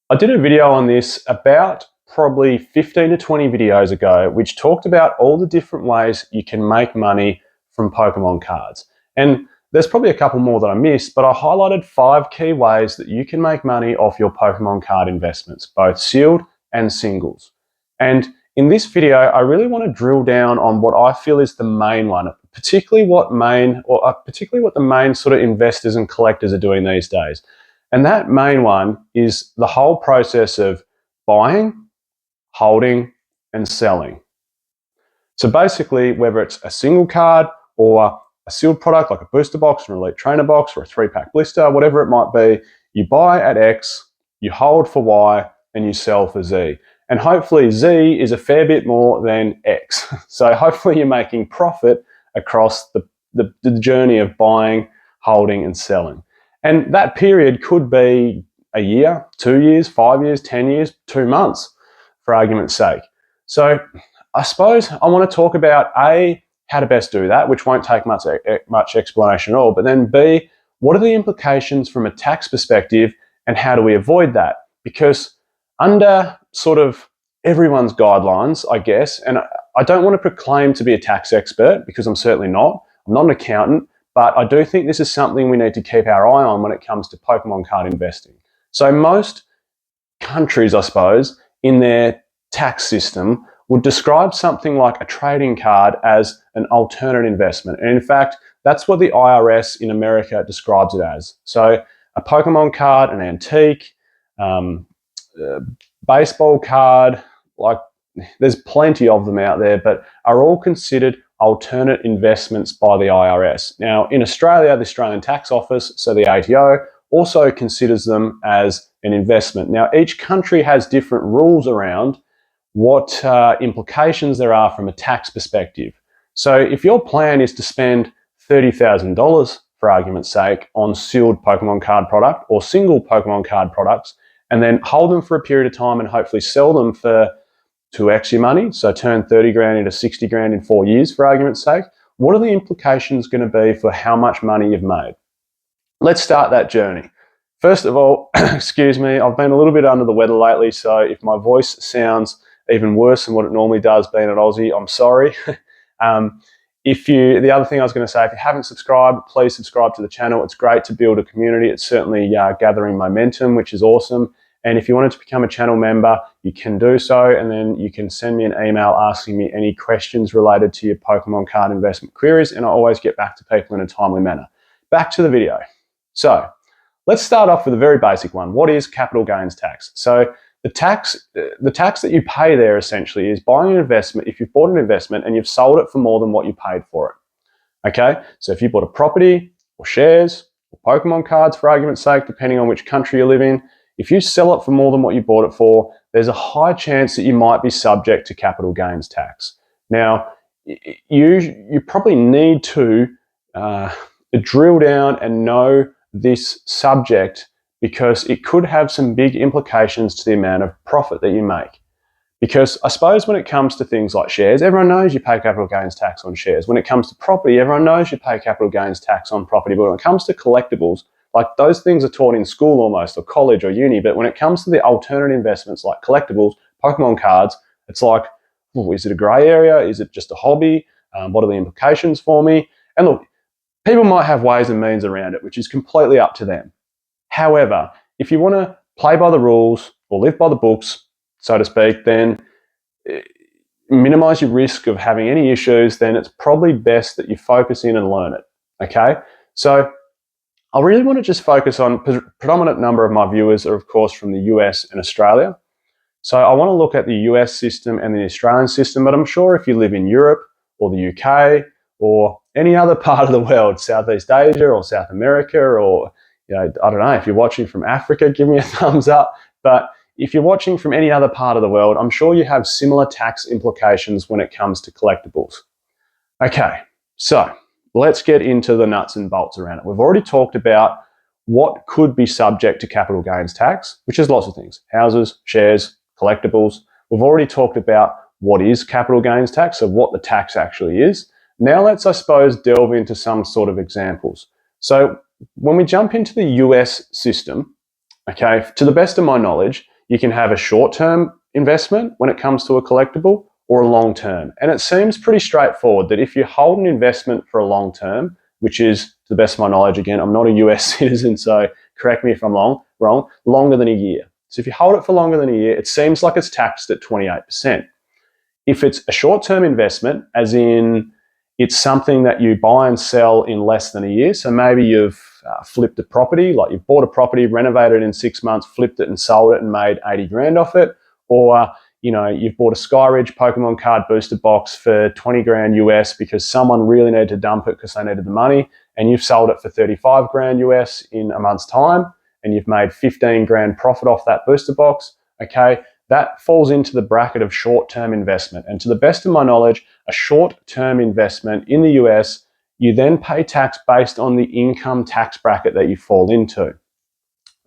I did a video on this about probably 15 to 20 videos ago, which talked about all the different ways you can make money from Pokemon cards. And there's probably a couple more that I missed, but I highlighted 5 key ways that you can make money off your Pokemon card investments, both sealed and singles. And in this video, I really want to drill down on what I feel is the main one, particularly what the main sort of investors and collectors are doing these days. And that main one is the whole process of buying, holding, and selling. So basically, whether it's a single card or a sealed product like a booster box, an elite trainer box, or a 3-pack blister, whatever it might be, you buy at X, you hold for Y, and you sell for Z. And hopefully Z is a fair bit more than X. So hopefully you're making profit across the journey of buying, holding, and selling. And that period could be a year, 2 years, 5 years, 10 years, 2 months, for argument's sake. So I suppose I want to talk about A, how to best do that, which won't take much explanation at all, but then B, what are the implications from a tax perspective and how do we avoid that? Because under sort of everyone's guidelines, I guess, and I don't want to proclaim to be a tax expert because I'm certainly not. I'm not an accountant, but I do think this is something we need to keep our eye on when it comes to Pokemon card investing. So most countries, I suppose, in their tax system would describe something like a trading card as an alternate investment. And in fact, that's what the IRS in America describes it as. So a Pokemon card, an antique, baseball card, like there's plenty of them out there, but are all considered alternate investments by the IRS. Now, in Australia, the Australian Tax Office, so the ATO, also considers them as an investment. Now, each country has different rules around what implications there are from a tax perspective. So if your plan is to spend $30,000, for argument's sake, on sealed Pokemon card product or single Pokemon card products, and then hold them for a period of time and hopefully sell them for 2x your money, so turn 30 grand into 60 grand in 4 years, for argument's sake, what are the implications going to be for how much money you've made? Let's start that journey. First of all, excuse me, I've been a little bit under the weather lately, so if my voice sounds even worse than what it normally does being an Aussie, I'm sorry. The other thing I was going to say, if you haven't subscribed, please subscribe to the channel. It's great to build a community. It's certainly gathering momentum, which is awesome. And if you wanted to become a channel member, you can do so, and then you can send me an email asking me any questions related to your Pokemon card investment queries, and I always get back to people in a timely manner. Back to the video. So let's start off with a very basic one. What is capital gains tax? So the tax that you pay there essentially is buying an investment. If you've bought an investment and you've sold it for more than what you paid for it. Okay, so if you bought a property or shares or Pokemon cards, for argument's sake, depending on which country you live in, if you sell it for more than what you bought it for, there's a high chance that you might be subject to capital gains tax. Now, you probably need to drill down and know this subject because it could have some big implications to the amount of profit that you make. Because I suppose when it comes to things like shares, everyone knows you pay capital gains tax on shares. When it comes to property, everyone knows you pay capital gains tax on property. But when it comes to collectibles, like those things are taught in school almost, or college or uni, but when it comes to the alternate investments like collectibles, Pokemon cards, it's like, oh, is it a grey area? Is it just a hobby? What are the implications for me? And look, people might have ways and means around it, which is completely up to them. However, if you want to play by the rules or live by the books, so to speak, then minimize your risk of having any issues, then it's probably best that you focus in and learn it, okay? So I really want to just focus on, predominant number of my viewers are of course from the US and Australia. So I want to look at the US system and the Australian system, but I'm sure if you live in Europe or the UK or any other part of the world, Southeast Asia or South America, or I don't know, if you're watching from Africa, give me a thumbs up. But if you're watching from any other part of the world, I'm sure you have similar tax implications when it comes to collectibles. Okay, so let's get into the nuts and bolts around it. We've already talked about what could be subject to capital gains tax, which is lots of things: houses, shares, collectibles. We've already talked about what is capital gains tax, so what the tax actually is. Now let's, I suppose, delve into some sort of examples. So when we jump into the US system, okay, to the best of my knowledge, You can have a short-term investment when it comes to a collectible, or a long-term. And it seems pretty straightforward that if you hold an investment for a long term, which is, to the best of my knowledge, again, I'm not a US citizen, so correct me if I'm wrong, longer than a year. So if you hold it for longer than a year, it seems like it's taxed at 28%. If it's a short-term investment, as in it's something that you buy and sell in less than a year, so maybe you've flipped a property, like you've bought a property, renovated it in 6 months, flipped it and sold it and made 80 grand off it, or you've bought a Skyridge Pokemon card booster box for 20 grand US because someone really needed to dump it because they needed the money, and you've sold it for 35 grand US in a month's time, and you've made 15 grand profit off that booster box, okay? That falls into the bracket of short-term investment. And to the best of my knowledge, a short-term investment in the US, you then pay tax based on the income tax bracket that you fall into.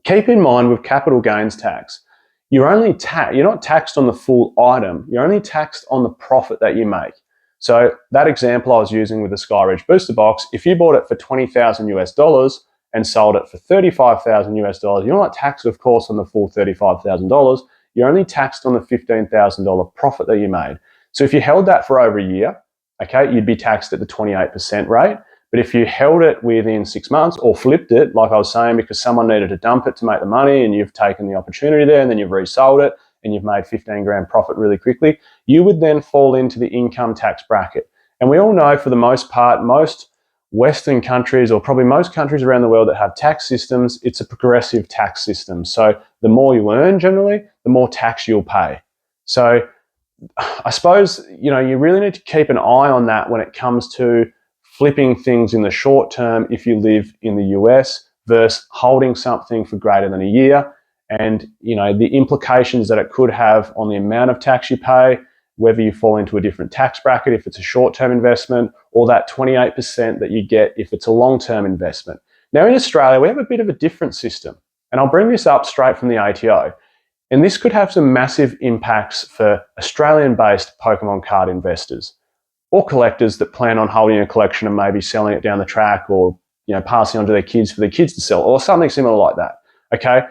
Keep in mind with capital gains tax, you're not taxed on the full item, you're only taxed on the profit that you make. So that example I was using with the Skyridge booster box, if you bought it for 20,000 US dollars and sold it for 35,000 US dollars, you're not taxed, of course, on the full $35,000. You're only taxed on the $15,000 profit that you made. So if you held that for over a year, okay, you'd be taxed at the 28% rate. But if you held it within 6 months or flipped it, like I was saying, because someone needed to dump it to make the money and you've taken the opportunity there and then you've resold it and you've made 15 grand profit really quickly, you would then fall into the income tax bracket. And we all know, for the most part, most Western countries, or probably most countries around the world that have tax systems, it's a progressive tax system. So the more you earn, generally, the more tax you'll pay. So I suppose, you really need to keep an eye on that when it comes to flipping things in the short term if you live in the US versus holding something for greater than a year, and the implications that it could have on the amount of tax you pay, whether you fall into a different tax bracket if it's a short-term investment, or that 28% that you get if it's a long-term investment. Now in Australia, we have a bit of a different system, and I'll bring this up straight from the ATO. And this could have some massive impacts for Australian-based Pokemon card investors or collectors that plan on holding a collection and maybe selling it down the track, or passing on to their kids for their kids to sell, or something similar like that. Okay,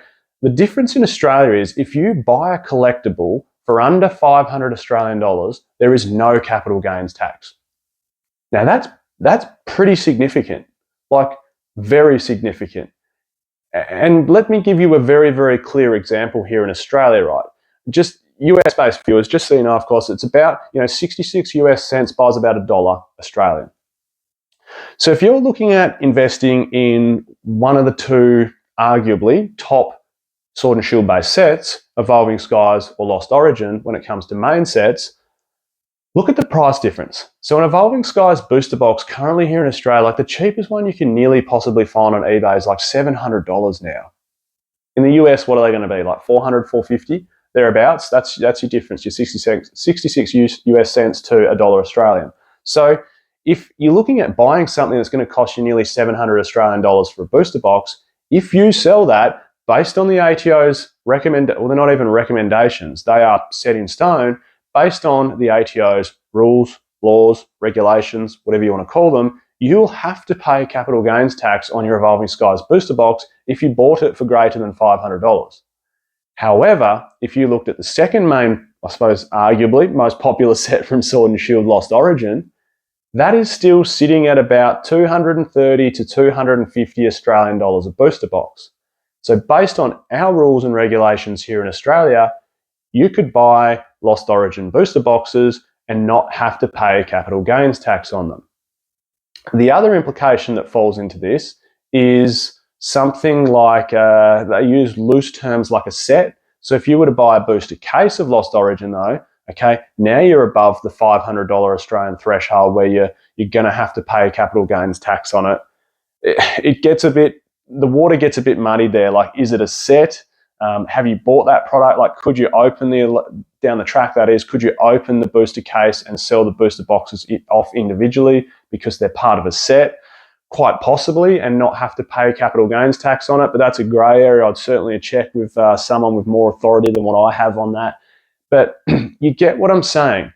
the difference in Australia is if you buy a collectible for under 500 Australian dollars, there is no capital gains tax. Now that's pretty significant, like very significant. And let me give you a very, very clear example here in Australia, right? Just US-based viewers, just so you know, of course, it's about 66 US cents buys about $1 Australian. So if you're looking at investing in one of the two, arguably, top Sword and Shield based sets, Evolving Skies or Lost Origin, when it comes to main sets, look at the price difference. So an Evolving Skies booster box currently here in Australia, like the cheapest one you can nearly possibly find on eBay is like $700 now. In the US, what are they going to be? Like $400, $450, thereabouts? That's your difference, your 66 US cents to $1 Australian. So if you're looking at buying something that's going to cost you nearly 700 Australian dollars for a booster box, if you sell that based on the ATO's they're not even recommendations, they are set in stone, based on the ATO's rules, laws, regulations, whatever you want to call them, you'll have to pay capital gains tax on your Evolving Skies booster box if you bought it for greater than $500. However, if you looked at the second main, I suppose arguably most popular set from Sword and Shield Lost Origin, that is still sitting at about 230 to 250 Australian dollars a booster box. So based on our rules and regulations here in Australia, you could buy Lost Origin booster boxes and not have to pay capital gains tax on them. The other implication that falls into this is something like, they use loose terms like a set. So if you were to buy a booster case of Lost Origin though, okay, now you're above the $500 Australian threshold where you're going to have to pay capital gains tax on it. It gets the water gets a bit muddy there. Like, is it a set? Have you bought that product? Like, could you open down the track, that is, could you open the booster case and sell the booster boxes off individually because they're part of a set? Quite possibly, and not have to pay capital gains tax on it, but that's a grey area. I'd certainly check with someone with more authority than what I have on that. But you get what I'm saying.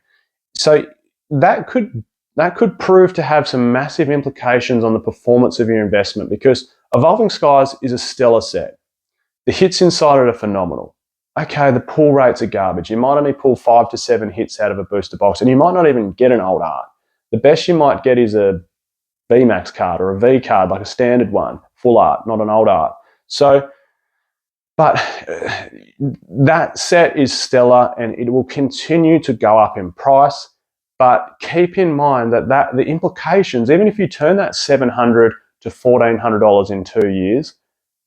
So that could prove to have some massive implications on the performance of your investment, because Evolving Skies is a stellar set. The hits inside it are phenomenal. okay, the pull rates are garbage. You might only pull 5 to 7 hits out of a booster box, and you might not even get an old art. The best you might get is a VMAX card or a V card, like a standard one, full art, not an old art. So, but that set is stellar and it will continue to go up in price. But keep in mind that the implications, even if you turn that $700 to $1,400 in 2 years,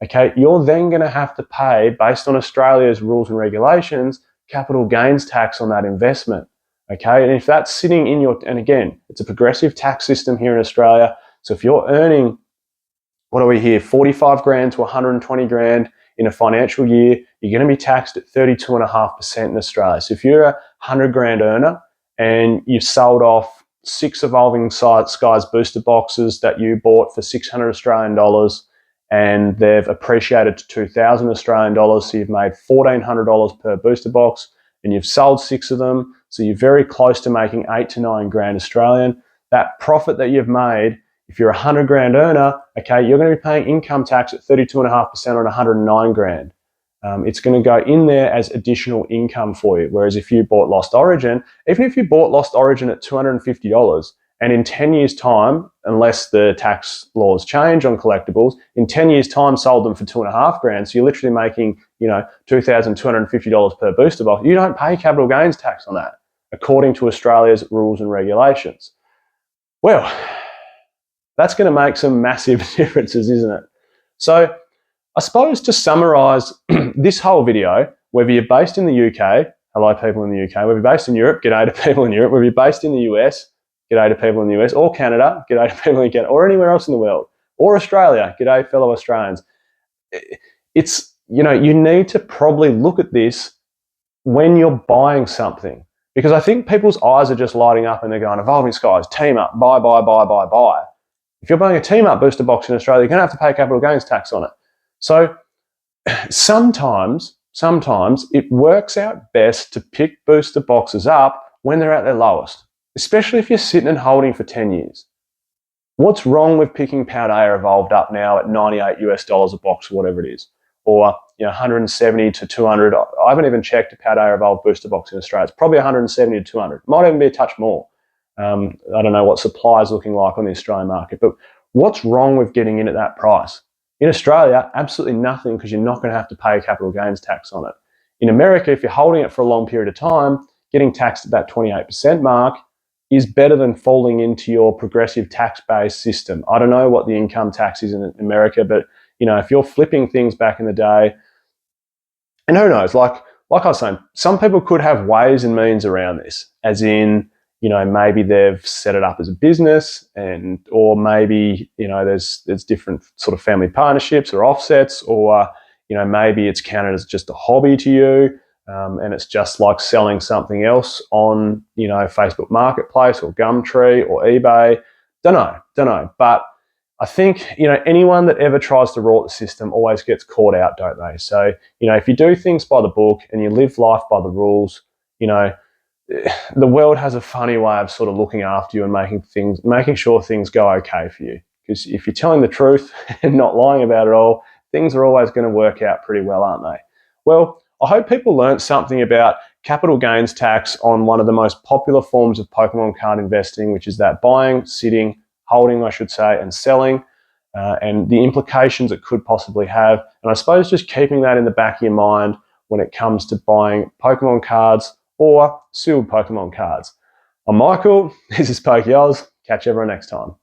okay, you're then going to have to pay, based on Australia's rules and regulations, capital gains tax on that investment. Okay, and if that's sitting in your, and again, it's a progressive tax system here in Australia. So if you're earning, what are we here, 45 grand to 120 grand in a financial year, you're going to be taxed at 32.5% in Australia. So if you're a 100 grand earner and you've sold off 6 Evolving Skies booster boxes that you bought for 600 Australian dollars and they've appreciated to 2,000 Australian dollars, so you've made $1,400 per booster box, and you've sold 6 of them, so you're very close to making 8 to 9 grand Australian. That profit that you've made, if you're a 100 grand earner, okay, you're going to be paying income tax at 32.5% on 109 grand. It's going to go in there as additional income for you. Whereas if you bought Lost Origin, even if you bought Lost Origin at $250, and in 10 years' time, unless the tax laws change on collectibles, in 10 years' time sold them for 2.5 grand, so you're literally making, $2,250 per booster box. You don't pay capital gains tax on that, according to Australia's rules and regulations. Well, that's going to make some massive differences, isn't it? So I suppose to summarise this whole video, whether you're based in the UK, hello people in the UK, whether you're based in Europe, g'day to people in Europe, whether you're based in the US, g'day to people in the US, or Canada, g'day to people in Canada, or anywhere else in the world, or Australia, g'day fellow Australians. It's, you need to probably look at this when you're buying something, because I think people's eyes are just lighting up and they're going, Evolving Skies, team up, buy, buy, buy, buy, buy. If you're buying a team up booster box in Australia, you're going to have to pay capital gains tax on it. So sometimes it works out best to pick booster boxes up when they're at their lowest, especially if you're sitting and holding for 10 years. What's wrong with picking Paldea Evolved up now at $98 a box or whatever it is, or 170 to 200? I haven't even checked a Paldea Evolved booster box in Australia. It's probably 170 to 200. Might even be a touch more. I don't know what supply is looking like on the Australian market, but what's wrong with getting in at that price? In Australia, absolutely nothing, because you're not going to have to pay capital gains tax on it. In America, if you're holding it for a long period of time, getting taxed at that 28% mark is better than falling into your progressive tax-based system. I don't know what the income tax is in America, but if you're flipping things back in the day, and who knows, like I was saying, some people could have ways and means around this, as in, maybe they've set it up as a business, or maybe, there's different sort of family partnerships or offsets, or, maybe it's counted as just a hobby to you, and it's just like selling something else on, Facebook Marketplace or Gumtree or eBay. Don't know. But I think, anyone that ever tries to rort the system always gets caught out, don't they? So, if you do things by the book and you live life by the rules, the world has a funny way of sort of looking after you and making sure things go okay for you. Because if you're telling the truth and not lying about it all, things are always going to work out pretty well, aren't they? Well, I hope people learned something about capital gains tax on one of the most popular forms of Pokemon card investing, which is that buying, sitting, holding, I should say, and selling, and the implications it could possibly have. And I suppose just keeping that in the back of your mind when it comes to buying Pokemon cards or sealed Pokemon cards. I'm Michael, this is PokeOz. Catch everyone next time.